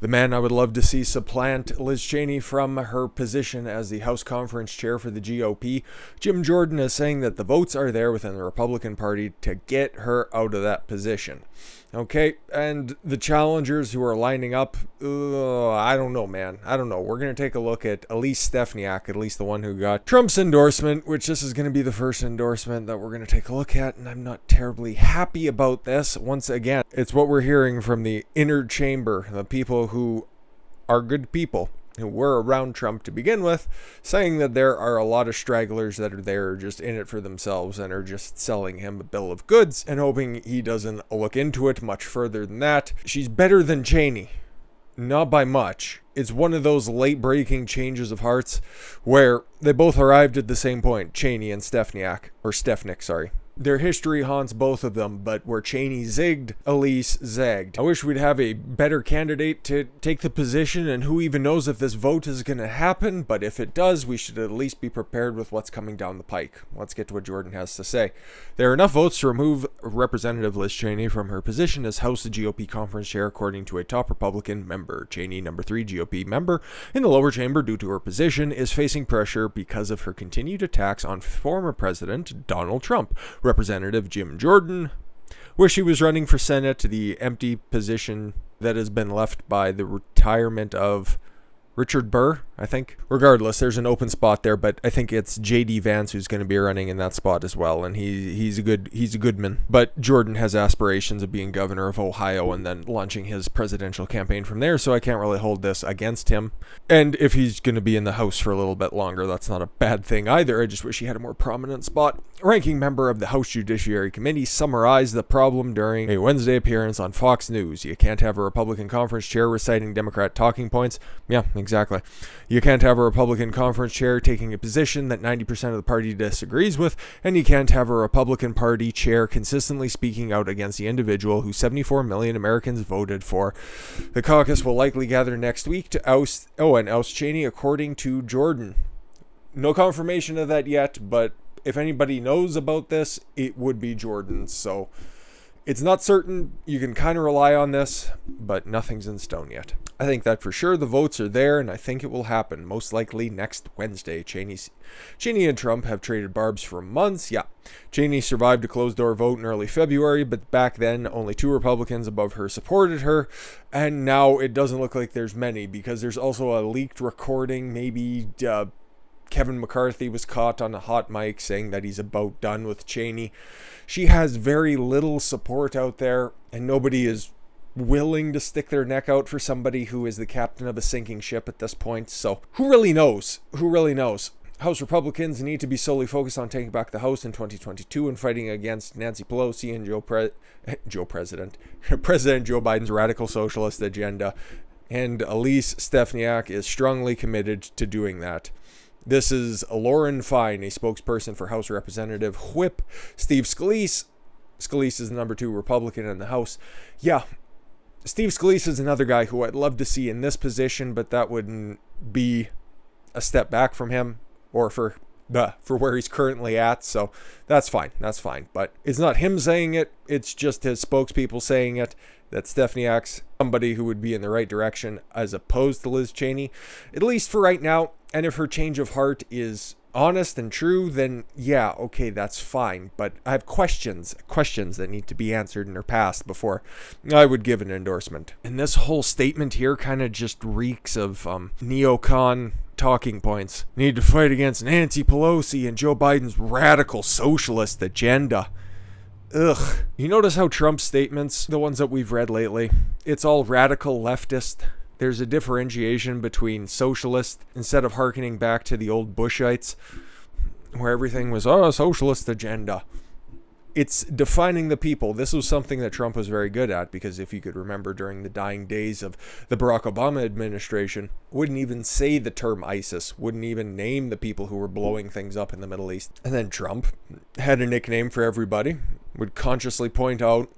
The man I would love to see supplant Liz Cheney from her position as the House Conference Chair for the GOP, Jim Jordan, is saying that the votes are there within the Republican Party to get her out of that position. Okay, and the challengers who are lining up, I don't know, man. I don't know. We're going to take a look at Elise Stefanik, at least the one who got Trump's endorsement, which this is going to be the first endorsement that we're going to take a look at, and I'm not terribly happy about this. Once again, it's what we're hearing from the inner chamber, the people who are good people, who were around Trump to begin with, saying that there are a lot of stragglers that are there just in it for themselves and are just selling him a bill of goods and hoping he doesn't look into it much further than that. She's better than Cheney. Not by much. It's one of those late-breaking changes of hearts where they both arrived at the same point, Cheney and Stefanik, sorry. Their history haunts both of them, but where Cheney zigged, Elise zagged. I wish we'd have a better candidate to take the position, and who even knows if this vote is going to happen, but if it does, we should at least be prepared with what's coming down the pike. Let's get to what Jordan has to say. There are enough votes to remove Representative Liz Cheney from her position as House GOP Conference Chair, according to a top Republican member. Cheney, number 3 GOP member in the lower chamber due to her position, is facing pressure because of her continued attacks on former President Donald Trump. Representative Jim Jordan, where she was running for Senate, the empty position that has been left by the retirement of Richard Burr, I think. Regardless, there's an open spot there, but I think it's J.D. Vance who's going to be running in that spot as well, and he's a good man. But Jordan has aspirations of being governor of Ohio and then launching his presidential campaign from there, so I can't really hold this against him. And if he's going to be in the House for a little bit longer, that's not a bad thing either. I just wish he had a more prominent spot. Ranking member of the House Judiciary Committee summarized the problem during a Wednesday appearance on Fox News. You can't have a Republican conference chair reciting Democrat talking points. Yeah, exactly. You can't have a Republican conference chair taking a position that 90% of the party disagrees with, and you can't have a Republican Party chair consistently speaking out against the individual who 74 million Americans voted for. The caucus will likely gather next week to oust Cheney, according to Jordan. No confirmation of that yet, but if anybody knows about this, it would be Jordan. So it's not certain. You can kind of rely on this, but nothing's in stone yet. I think that for sure the votes are there, and I think it will happen, most likely next Wednesday. Cheney and Trump have traded barbs for months. Yeah, Cheney survived a closed-door vote in early February, but back then only 2 Republicans above her supported her, and now it doesn't look like there's many, because there's also a leaked recording. Maybe Kevin McCarthy was caught on a hot mic saying that he's about done with Cheney. She has very little support out there, and nobody is willing to stick their neck out for somebody who is the captain of a sinking ship at this point. So who really knows? Who really knows? House Republicans need to be solely focused on taking back the House in 2022 and fighting against Nancy Pelosi and President Joe Biden's radical socialist agenda. And Elise Stefanik is strongly committed to doing that. This is Lauren Fine, a spokesperson for House Representative Whip Steve Scalise. Scalise is the number 2 Republican in the House. Yeah, Steve Scalise is another guy who I'd love to see in this position, but that wouldn't be a step back from him or for where he's currently at. So that's fine. That's fine. But it's not him saying it. It's just his spokespeople saying it, that Stefanik's somebody who would be in the right direction as opposed to Liz Cheney, at least for right now. And if her change of heart is honest and true, then yeah, okay, that's fine. But I have questions that need to be answered in her past before I would give an endorsement. And this whole statement here kind of just reeks of neocon talking points. Need to fight against Nancy Pelosi and Joe Biden's radical socialist agenda. Ugh. You notice how Trump's statements, the ones that we've read lately, it's all radical leftist. There's a differentiation between socialist instead of hearkening back to the old Bushites where everything was, oh, a socialist agenda. It's defining the people. This was something that Trump was very good at, because if you could remember during the dying days of the Barack Obama administration, wouldn't even say the term ISIS, wouldn't even name the people who were blowing things up in the Middle East. And then Trump had a nickname for everybody, would consciously point out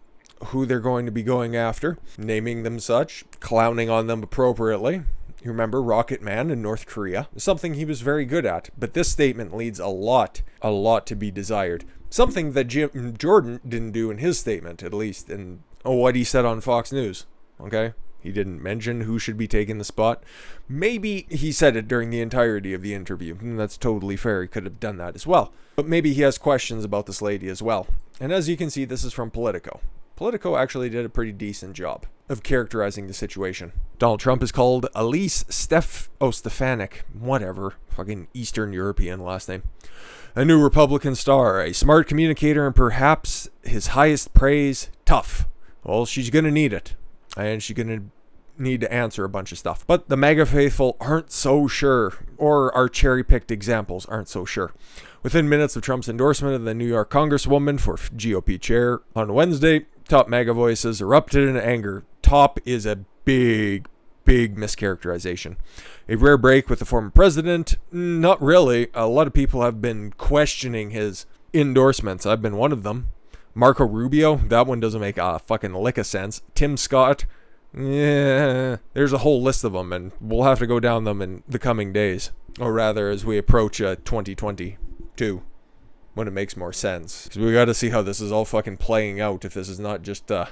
who they're going to be going after, naming them such, clowning on them appropriately. You remember Rocket Man in North Korea? Something he was very good at. But this statement leaves a lot to be desired. Something that Jim Jordan didn't do in his statement, at least in what he said on Fox News. Okay? He didn't mention who should be taking the spot. Maybe he said it during the entirety of the interview. That's totally fair. He could have done that as well. But maybe he has questions about this lady as well. And as you can see, this is from Politico. Politico actually did a pretty decent job of characterizing the situation. Donald Trump is called Elise Stefanik, whatever, fucking Eastern European last name. A new Republican star, a smart communicator, and perhaps his highest praise, tough. Well, she's gonna need it, and she's gonna need to answer a bunch of stuff. But the MAGA faithful aren't so sure, or our cherry-picked examples aren't so sure. Within minutes of Trump's endorsement of the New York Congresswoman for GOP chair on Wednesday, top MAGA voices erupted in anger. Top is a big mischaracterization. A rare break with the former president? Not really. A lot of people have been questioning his endorsements. I've been one of them. Marco Rubio, that one doesn't make a fucking lick of sense. Tim Scott, yeah, there's a whole list of them, and we'll have to go down them in the coming days. Or rather, as we approach 2022, when it makes more sense. Because we got to see how this is all fucking playing out, if this is not just a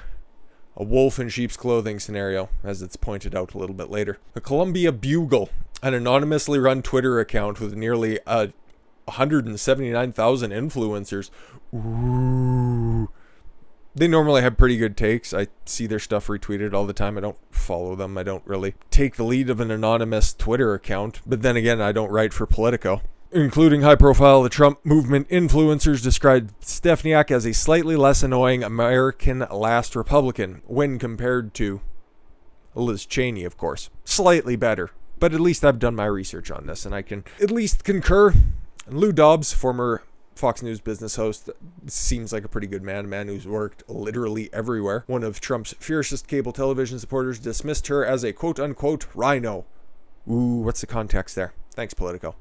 wolf in sheep's clothing scenario, as it's pointed out a little bit later. The Columbia Bugle, an anonymously run Twitter account with nearly 179,000 influencers. Ooh. They normally have pretty good takes. I see their stuff retweeted all the time. I don't follow them. I don't really take the lead of an anonymous Twitter account. But then again, I don't write for Politico. Including high-profile the Trump movement influencers described Stefanik as a slightly less annoying American last Republican when compared to Liz Cheney, of course. Slightly better, but at least I've done my research on this, and I can at least concur. Lou Dobbs, former Fox News business host, seems like a pretty good man, a man who's worked literally everywhere. One of Trump's fiercest cable television supporters dismissed her as a quote-unquote rhino. Ooh, what's the context there? Thanks, Politico.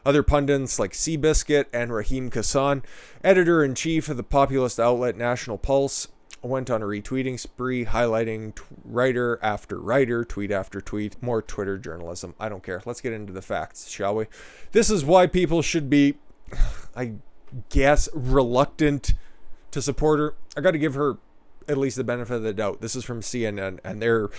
Other pundits like Seabiscuit and Raheem Kassan, editor-in-chief of the populist outlet National Pulse, went on a retweeting spree, highlighting writer after writer, tweet after tweet. More Twitter journalism. I don't care. Let's get into the facts, shall we? This is why people should be, I guess, reluctant to support her. I got to give her at least the benefit of the doubt. This is from CNN, and they're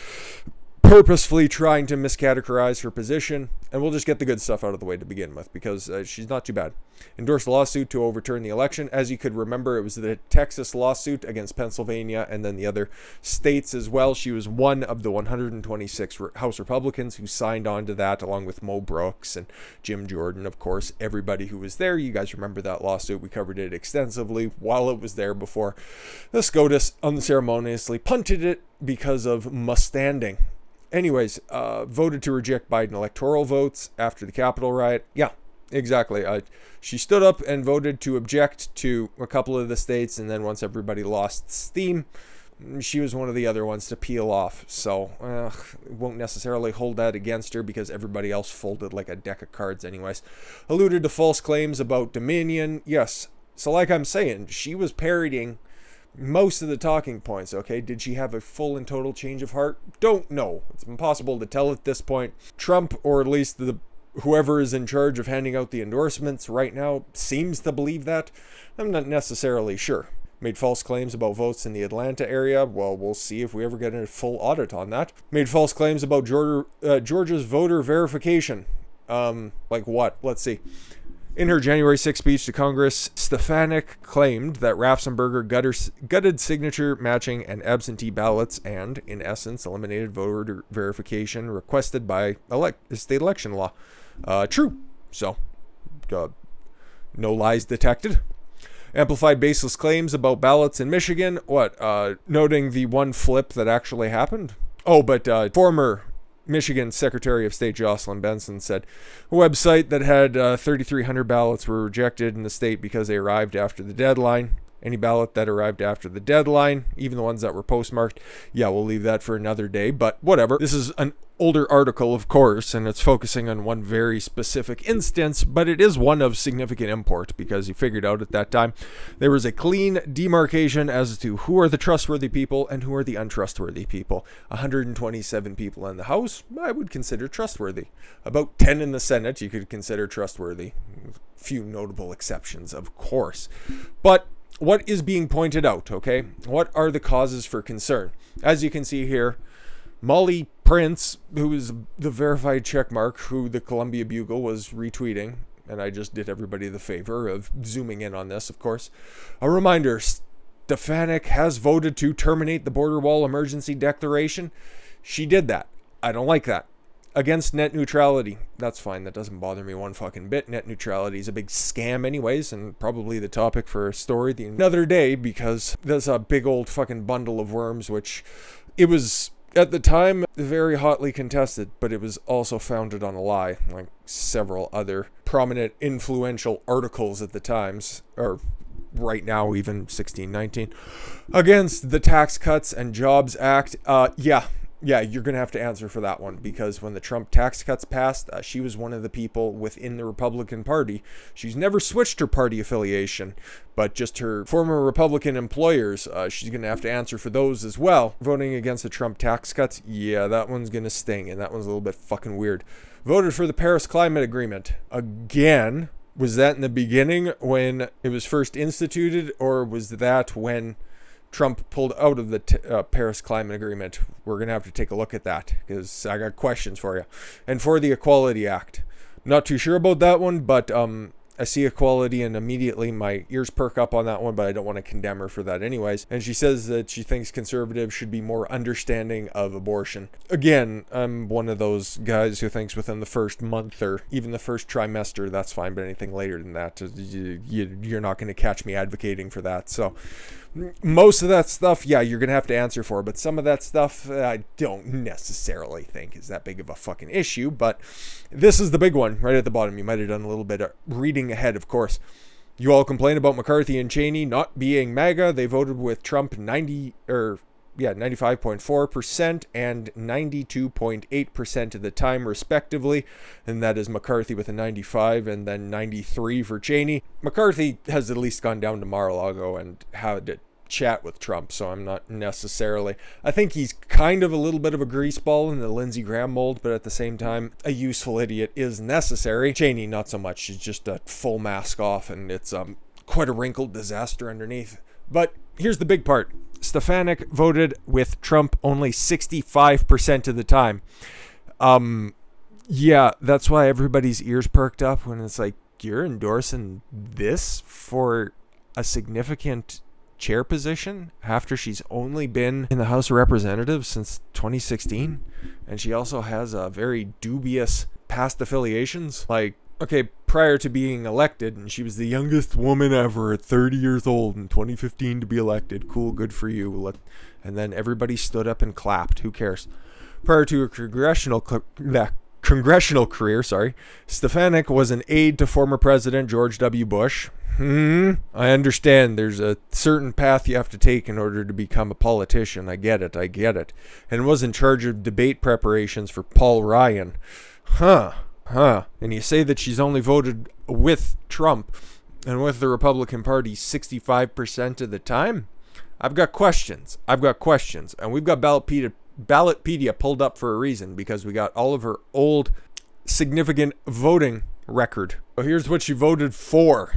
purposefully trying to miscategorize her position, and we'll just get the good stuff out of the way to begin with, because she's not too bad. Endorsed a lawsuit to overturn the election. As you could remember, it was the Texas lawsuit against Pennsylvania and then the other states as well. She was one of the 126 House Republicans who signed on to that, along with Mo Brooks and Jim Jordan, of course, everybody who was there. You guys remember that lawsuit. We covered it extensively while it was there before the SCOTUS unceremoniously punted it because of mustanding. Anyways, voted to reject Biden electoral votes after the Capitol riot. Yeah, exactly. She stood up and voted to object to a couple of the states, and then once everybody lost steam, she was one of the other ones to peel off. So, won't necessarily hold that against her because everybody else folded like a deck of cards anyways. Alluded to false claims about Dominion. Yes, so like I'm saying, she was parodying most of the talking points, okay? Did she have a full and total change of heart? Don't know. It's impossible to tell at this point. Trump, or at least whoever is in charge of handing out the endorsements right now, seems to believe that. I'm not necessarily sure. Made false claims about votes in the Atlanta area. Well, we'll see if we ever get a full audit on that. Made false claims about Georgia's voter verification. Like what? Let's see. In her January 6th speech to Congress, Stefanik claimed that Raffensperger gutted signature matching and absentee ballots and, in essence, eliminated voter verification requested by state election law. True. So, no lies detected. Amplified baseless claims about ballots in Michigan. What? Noting the one flip that actually happened? Oh, but former Michigan Secretary of State Jocelyn Benson said a website that had 3,300 ballots were rejected in the state because they arrived after the deadline. Any ballot that arrived after the deadline, even the ones that were postmarked, yeah, we'll leave that for another day, but whatever. This is an older article, of course, and it's focusing on one very specific instance, but it is one of significant import because he figured out at that time there was a clean demarcation as to who are the trustworthy people and who are the untrustworthy people. 127 people in the House, I would consider trustworthy. About 10 in the Senate, you could consider trustworthy. Few notable exceptions, of course. But what is being pointed out, okay? What are the causes for concern? As you can see here, Molly Prince, who is the verified checkmark, who the Columbia Bugle was retweeting, and I just did everybody the favor of zooming in on this, of course. A reminder, Stefanik has voted to terminate the border wall emergency declaration. She did that. I don't like that. Against net neutrality. That's fine. That doesn't bother me one fucking bit. Net neutrality is a big scam anyways, and probably the topic for a story another day, because there's a big old fucking bundle of worms, which it was at the time very hotly contested, but it was also founded on a lie, like several other prominent influential articles at the times, or right now even 1619, against the Tax Cuts and Jobs Act. Yeah, you're going to have to answer for that one, because when the Trump tax cuts passed, she was one of the people within the Republican Party. She's never switched her party affiliation, but just her former Republican employers, she's going to have to answer for those as well. Voting against the Trump tax cuts, yeah, that one's going to sting, and that one's a little bit fucking weird. Voted for the Paris Climate Agreement. Again, was that in the beginning when it was first instituted, or was that when Trump pulled out of the Paris Climate Agreement? We're going to have to take a look at that, because I got questions for you. And for the Equality Act. Not too sure about that one, but I see equality and immediately my ears perk up on that one, but I don't want to condemn her for that anyways. And she says that she thinks conservatives should be more understanding of abortion. Again, I'm one of those guys who thinks within the first month or even the first trimester, that's fine, but anything later than that, you're not going to catch me advocating for that. So most of that stuff, yeah, you're going to have to answer for, but some of that stuff I don't necessarily think is that big of a fucking issue. But this is the big one right at the bottom. You might have done a little bit of reading ahead, of course. You all complain about McCarthy and Cheney not being MAGA. They voted with Trump 95.4% and 92.8% of the time, respectively. And that is McCarthy with a 95 and then 93 for Cheney. McCarthy has at least gone down to Mar-a-Lago and had a chat with Trump, so I'm not necessarily... I think he's kind of a little bit of a greaseball in the Lindsey Graham mold, but at the same time, a useful idiot is necessary. Cheney, not so much. She's just a full mask off, and it's quite a wrinkled disaster underneath. But here's the big part. Stefanik voted with Trump only 65% of the time. Yeah, that's why everybody's ears perked up when it's like, you're endorsing this for a significant chair position after she's only been in the House of Representatives since 2016, and she also has a very dubious past affiliations. Like, okay, prior to being elected, and she was the youngest woman ever at 30 years old in 2015 to be elected. Cool, good for you. And then everybody stood up and clapped. Who cares? Prior to her congressional career, Stefanik was an aide to former President George W. Bush. I understand there's a certain path you have to take in order to become a politician. I get it. And was in charge of debate preparations for Paul Ryan. And you say that she's only voted with Trump and with the Republican Party 65% of the time? I've got questions. And we've got Ballotpedia pulled up for a reason, because we got all of her old significant voting record. So here's what she voted for.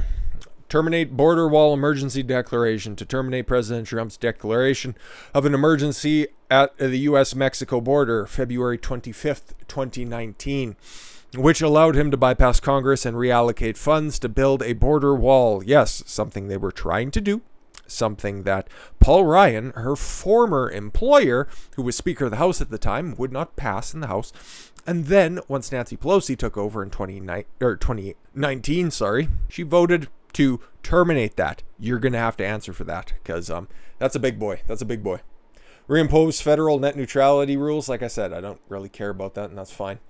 Terminate border wall emergency declaration, to terminate President Trump's declaration of an emergency at the U.S.-Mexico border, February 25th, 2019, which allowed him to bypass Congress and reallocate funds to build a border wall. Yes, something they were trying to do, something that Paul Ryan, her former employer, who was Speaker of the House at the time, would not pass in the House. And then, once Nancy Pelosi took over in 2019, she voted to terminate that. You're going to have to answer for that, because that's a big boy. Reimpose federal net neutrality rules. Like I said, I don't really care about that, and that's fine.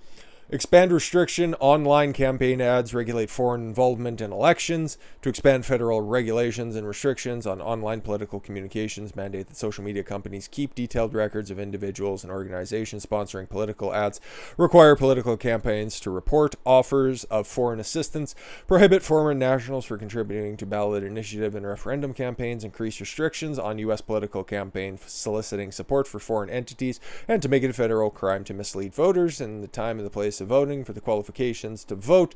Expand restriction online campaign ads, regulate foreign involvement in elections, to expand federal regulations and restrictions on online political communications, mandate that social media companies keep detailed records of individuals and organizations sponsoring political ads, require political campaigns to report offers of foreign assistance, prohibit foreign nationals from contributing to ballot initiative and referendum campaigns, increase restrictions on U.S. political campaigns soliciting support for foreign entities, and to make it a federal crime to mislead voters in the time and the place of voting for the qualifications to vote.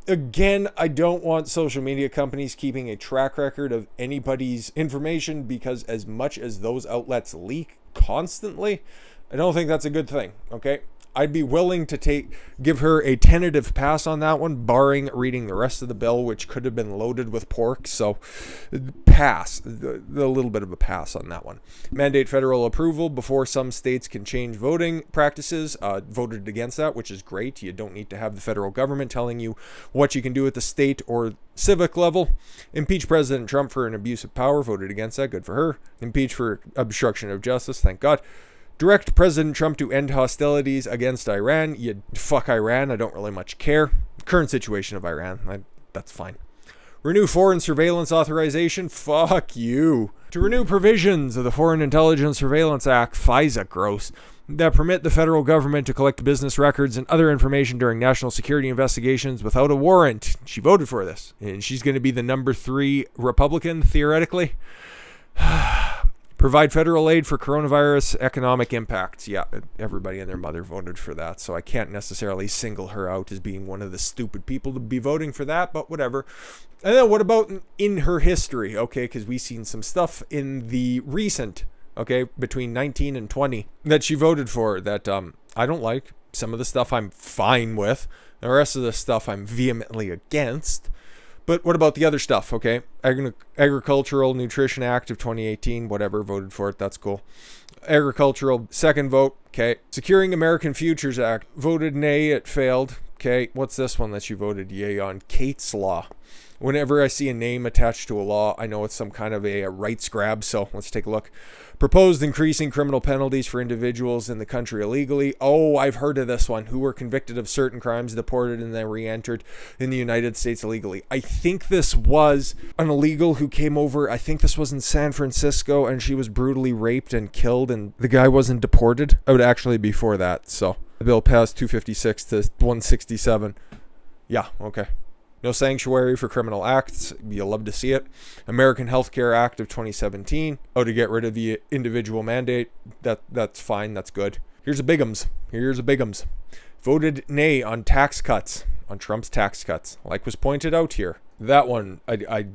Again, I don't want social media companies keeping a track record of anybody's information, because as much as those outlets leak constantly, I don't think that's a good thing, okay? I'd be willing to give her a tentative pass on that one, barring reading the rest of the bill, which could have been loaded with pork. So, pass. A little bit of a pass on that one. Mandate federal approval before some states can change voting practices. Voted against that, which is great. You don't need to have the federal government telling you what you can do at the state or civic level. Impeach President Trump for an abuse of power. Voted against that. Good for her. Impeach for obstruction of justice. Thank God. Direct President Trump to end hostilities against Iran. You fuck Iran. I don't really much care. Current situation of Iran. That's fine. Renew foreign surveillance authorization. Fuck you. To renew provisions of the Foreign Intelligence Surveillance Act, FISA, gross, that permit the federal government to collect business records and other information during national security investigations without a warrant. She voted for this. And she's going to be the number 3 Republican, theoretically. Provide federal aid for coronavirus economic impacts. Yeah, everybody and their mother voted for that, so I can't necessarily single her out as being one of the stupid people to be voting for that, but whatever. And then what about in her history? Okay, because we've seen some stuff in the recent, okay, between 19 and 20 that she voted for that I don't like. Some of the stuff I'm fine with. The rest of the stuff I'm vehemently against. But what about the other stuff, okay? Agricultural Nutrition Act of 2018, whatever, voted for it, that's cool. Agricultural, second vote, okay. Securing American Futures Act, voted nay, it failed, okay. What's this one that you voted yay on? Kate's Law. Whenever I see a name attached to a law, I know it's some kind of a rights grab, so let's take a look. Proposed increasing criminal penalties for individuals in the country illegally. Oh, I've heard of this one. Who were convicted of certain crimes, deported, and then re-entered in the United States illegally. I think this was an illegal who came over. I think this was in San Francisco, and she was brutally raped and killed, and the guy wasn't deported. I would actually before that, so the bill passed 256 to 167. Yeah, okay. No sanctuary for criminal acts. You'll love to see it. American Health Care Act of 2017. Oh, to get rid of the individual mandate. That's fine. That's good. Here's a bigums. Here's a bigums. Voted nay on tax cuts. On Trump's tax cuts. Like was pointed out here. That one, I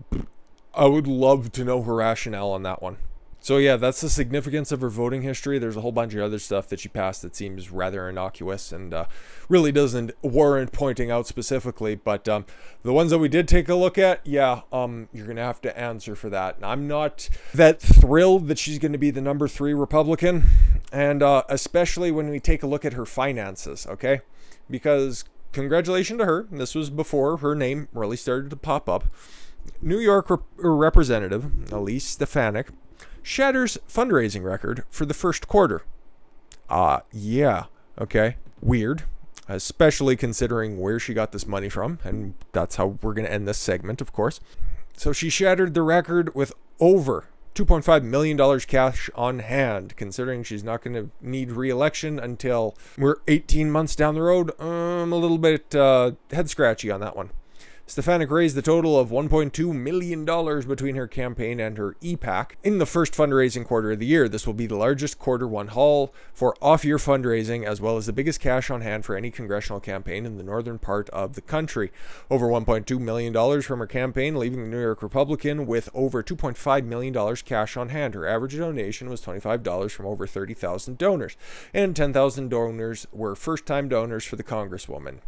would love to know her rationale on that one. So yeah, that's the significance of her voting history. There's a whole bunch of other stuff that she passed that seems rather innocuous and really doesn't warrant pointing out specifically. But the ones that we did take a look at, yeah, you're going to have to answer for that. And I'm not that thrilled that she's going to be the number 3 Republican. And especially when we take a look at her finances, okay? Because congratulations to her. This was before her name really started to pop up. New York Representative Elise Stefanik shatters fundraising record for the first quarter. Yeah, okay, weird, especially considering where she got this money from, and that's how we're going to end this segment, of course. So she shattered the record with over $2.5 million cash on hand, considering she's not going to need re-election until we're 18 months down the road. I'm a little bit head scratchy on that one. Stefanik raised the total of $1.2 million between her campaign and her EPAC in the first fundraising quarter of the year. This will be the largest quarter one haul for off-year fundraising, as well as the biggest cash on hand for any congressional campaign in the northern part of the country. Over $1.2 million from her campaign, leaving the New York Republican with over $2.5 million cash on hand. Her average donation was $25 from over 30,000 donors, and 10,000 donors were first-time donors for the Congresswoman.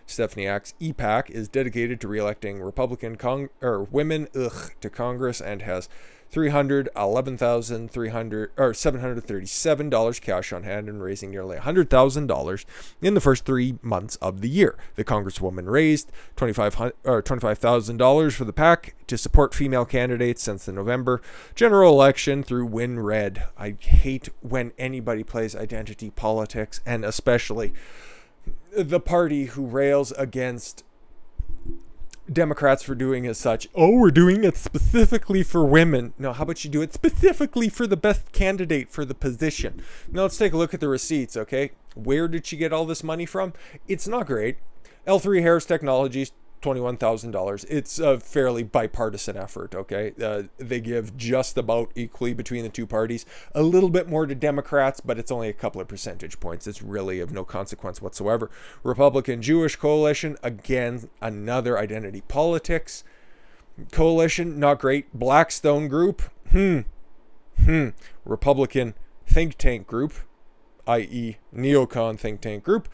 Stefanik's EPAC is dedicated to re-electing Republican women to Congress and has $737 cash on hand and raising nearly $100,000 in the first 3 months of the year. The Congresswoman raised $25,000 for the PAC to support female candidates since the November general election through Win Red. I hate when anybody plays identity politics, and especially the party who rails against Democrats for doing as such. Oh, we're doing it specifically for women. No, how about you do it specifically for the best candidate for the position? Now let's take a look at the receipts, okay? Where did she get all this money from? It's not great. L3 Harris Technologies, $21,000. It's a fairly bipartisan effort, okay? They give just about equally between the two parties. A little bit more to Democrats, but it's only a couple of percentage points. It's really of no consequence whatsoever. Republican Jewish Coalition, again, another identity politics coalition, not great. Blackstone Group, Republican think tank group, i.e. neocon think tank group.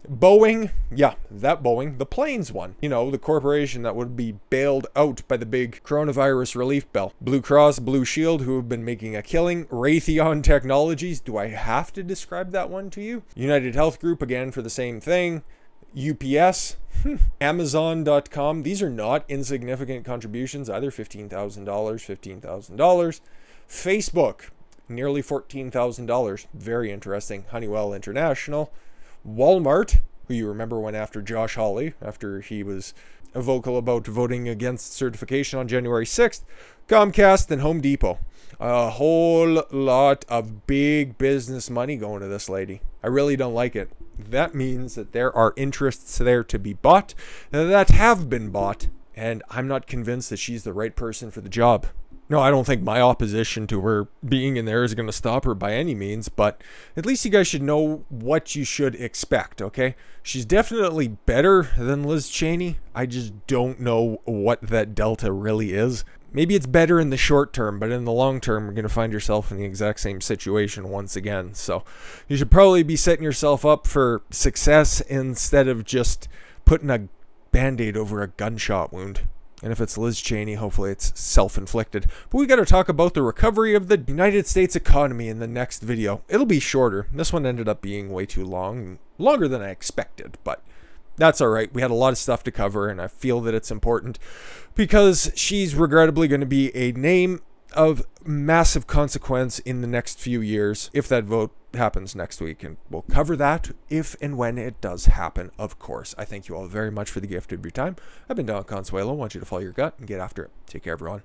Boeing, yeah, that Boeing, the planes one. You know, the corporation that would be bailed out by the big coronavirus relief bill. Blue Cross, Blue Shield, who have been making a killing. Raytheon Technologies, do I have to describe that one to you? United Health Group, again, for the same thing. UPS, Amazon.com, these are not insignificant contributions, either $15,000, $15,000. Facebook, nearly $14,000, very interesting. Honeywell International. Walmart, who you remember went after Josh Hawley after he was vocal about voting against certification on January 6th. Comcast and Home Depot. A whole lot of big business money going to this lady. I really don't like it. That means that there are interests there to be bought, that have been bought, and I'm not convinced that she's the right person for the job. No, I don't think my opposition to her being in there is going to stop her by any means, but at least you guys should know what you should expect, okay? She's definitely better than Liz Cheney. I just don't know what that delta really is. Maybe it's better in the short term, but in the long term, you're going to find yourself in the exact same situation once again. So you should probably be setting yourself up for success instead of just putting a Band-Aid over a gunshot wound. And if it's Liz Cheney, hopefully it's self-inflicted. But we got to talk about the recovery of the United States economy in the next video. It'll be shorter. This one ended up being way too long. Longer than I expected, but that's all right. We had a lot of stuff to cover, and I feel that it's important because she's regrettably going to be a name of massive consequence in the next few years if that vote happens next week, and we'll cover that if and when it does happen, of course. I thank you all very much for the gift of your time. I've been Don Consuelo. I want you to follow your gut and get after it. Take care, everyone.